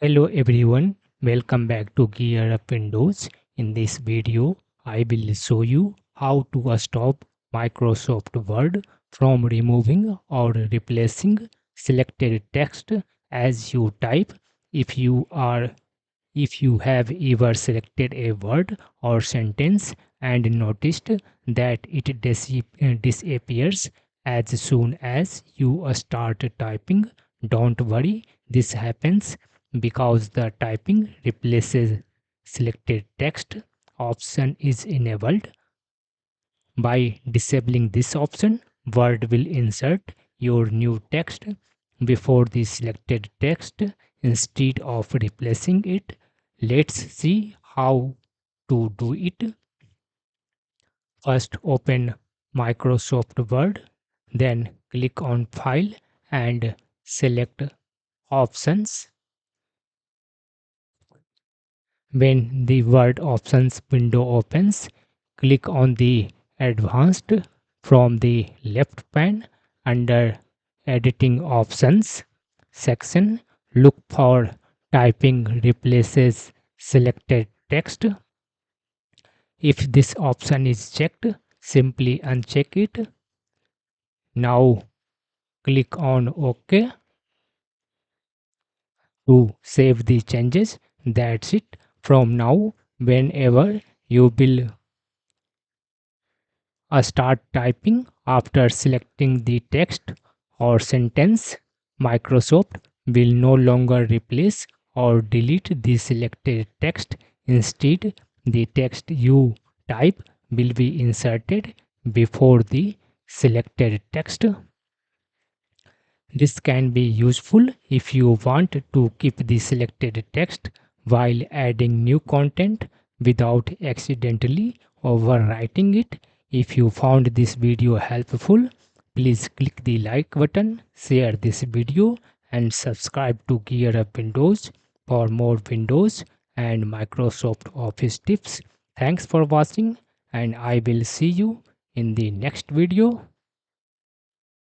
Hello everyone, welcome back to GearUpWindows. In this video, I will show you how to stop Microsoft Word from removing or replacing selected text as you type. If you are if you have ever selected a word or sentence and noticed that it disappears as soon as you start typing, don't worry, this happens because the typing replaces selected text option is enabled. By disabling this option, Word will insert your new text before the selected text instead of replacing it. Let's see how to do it. First, open Microsoft Word, then click on File and select Options. When the Word Options window opens, click on the Advanced from the left pane under Editing Options section. Look for Typing Replaces Selected Text. If this option is checked, simply uncheck it. Now click on OK to save the changes. That's it. From now, whenever you will start typing after selecting the text or sentence, Microsoft will no longer replace or delete the selected text. Instead, the text you type will be inserted before the selected text. This can be useful if you want to keep the selected text while adding new content without accidentally overwriting it. If you found this video helpful, please click the like button, share this video and subscribe to Gear Up Windows for more Windows and Microsoft Office tips. Thanks for watching and I will see you in the next video.